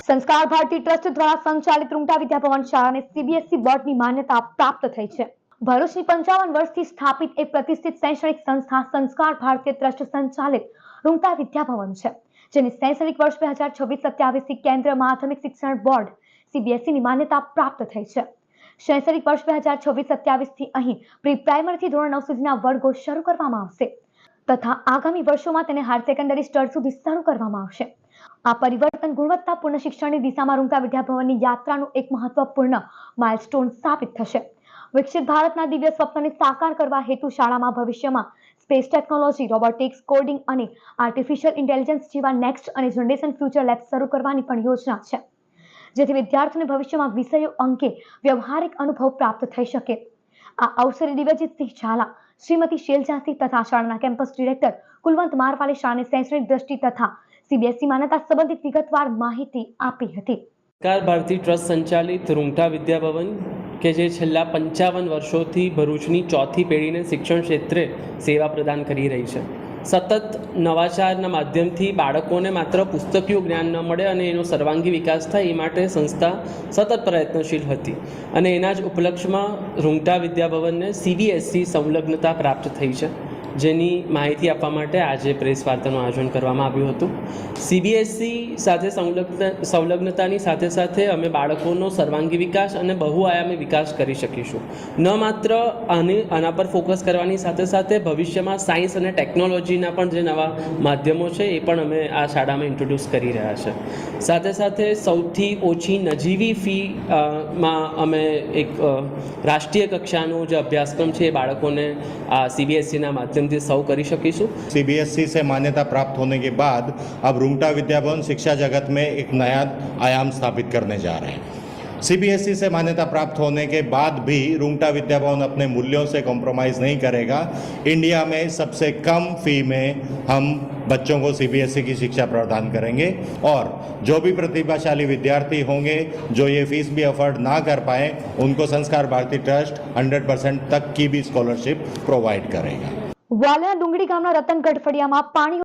સંસ્કાર ભારતી ટ્રસ્ટ દ્વારા સંચાલિત રૂંગટા વિદ્યાભવન શાળાને સીબીએસઈ બોર્ડની માન્યતા પ્રાપ્ત થઈ છે। ભરૂચની 55 વર્ષથી સ્થાપિત એક પ્રતિષ્ઠિત શૈક્ષણિક સંસ્થા સંસ્કાર ભારતી ટ્રસ્ટ સંચાલિત રૂંગટા વિદ્યાભવન છે, જેની શૈક્ષણિક વર્ષ 2026-27 થી કેન્દ્રીય માધ્યમિક શિક્ષણ બોર્ડ સીબીએસઈની માન્યતા પ્રાપ્ત થઈ છે। શૈક્ષણિક વર્ષ 2026-27 થી અહીં પ્રી પ્રાઇમરીથી ધોરણ 9 સુધીના વર્ગો શરૂ કરવામાં આવશે તથા આગામી વર્ષોમાં તેને હાયર સેકન્ડરી સ્તર સુધી શરૂ કરવામાં આવશે। આ પરિવર્તન ગુણવત્તાપૂર્ણ શિક્ષણની દિશામાં રૂંગટા વિદ્યાભવનની યાત્રાનું એક મહત્વપૂર્ણ માઇલસ્ટોન સાબિત થશે। વિકસિત ભારતના દિવ્ય સ્વપ્નને સાકાર કરવા હેતુ શાળામાં ભવિષ્યમાં સ્પેસ ટેકનોલોજી, રોબોટિક્સ, કોડિંગ અને આર્ટિફિશિયલ ઇન્ટેલિજન્સ જેવા નેક્સ્ટ અને જનરેશન ફ્યુચર લેબ્સ શરૂ કરવાની પણ યોજના છે, જેથી વિદ્યાર્થીઓને ભવિષ્યમાં વિષયો અંગે વ્યવહારિક અનુભવ પ્રાપ્ત થઈ શકે। આ અવસરે દિવ્યજીતસિંહ ઝાલા, શ્રીમતી શૈલજાસિંહ તથા શાળાના કેમ્પસ ડિરેક્ટર કુલવંત મારવાલે શાળાને શૈક્ષણિક દ્રષ્ટિ તથા સીબીએસઈ માન્યતા સંબંધિત વિગતવાર માહિતી આપી હતી। સંસ્કાર ભારતી ટ્રસ્ટ સંચાલિત રૂંગટા વિદ્યાભવન કે જે છેલ્લા 55 વર્ષોથી ભરૂચની ચોથી પેઢીને શિક્ષણ ક્ષેત્રે સેવા પ્રદાન કરી રહી છે। સતત નવાચારના માધ્યમથી બાળકોને માત્ર પુસ્તકીય જ્ઞાન ન મળે અને એનો સર્વાંગી વિકાસ થાય એ માટે સંસ્થા સતત પ્રયત્નશીલ હતી અને એના જ ઉપલક્ષમાં રૂંગટા વિદ્યાભવનને સીબીએસઈ સંલગ્નતા પ્રાપ્ત થઈ છે, જેની માહિતી આપવા માટે આજે પ્રેસ વાર્તાનું આયોજન કરવામાં આવ્યું હતું। સીબીએસઈ સાથે સંલગ્નતાની સાથે સાથે અમે બાળકોનો સર્વાંગી વિકાસ અને બહુઆયામી વિકાસ કરી શકીશું। ન માત્ર આના પર ફોકસ કરવાની સાથે સાથે ભવિષ્યમાં સાયન્સ અને ટેકનોલોજીના પણ જે નવા માધ્યમો છે એ પણ અમે આ શાળામાં ઇન્ટ્રોડ્યુસ કરી રહ્યા છે। સાથે સાથે સૌથી ઓછી નજીવી ફીમાં અમે એક રાષ્ટ્રીય કક્ષાનો જે અભ્યાસક્રમ છે એ બાળકોને આ સીબીએસઈના માધ્યમ सीबीएसई से मान्यता प्राप्त होने के बाद अब रूंगटा विद्याभवन शिक्षा जगत में एक नया आयाम स्थापित करने जा रहे हैं। सीबीएसई से मान्यता प्राप्त होने के बाद भी रूंगटा विद्याभवन अपने मूल्यों से कॉम्प्रोमाइज़ नहीं करेगा। इंडिया में सबसे कम फी में हम बच्चों को सीबीएसई की शिक्षा प्रदान करेंगे और जो भी प्रतिभाशाली विद्यार्थी होंगे जो ये फीस भी अफोर्ड ना कर पाए उनको संस्कार भारती ट्रस्ट 100% तक की भी स्कॉलरशिप प्रोवाइड करेगा। વાલિયા ડુંગળી ગામના રતન ગઢફળિયામાં પાણી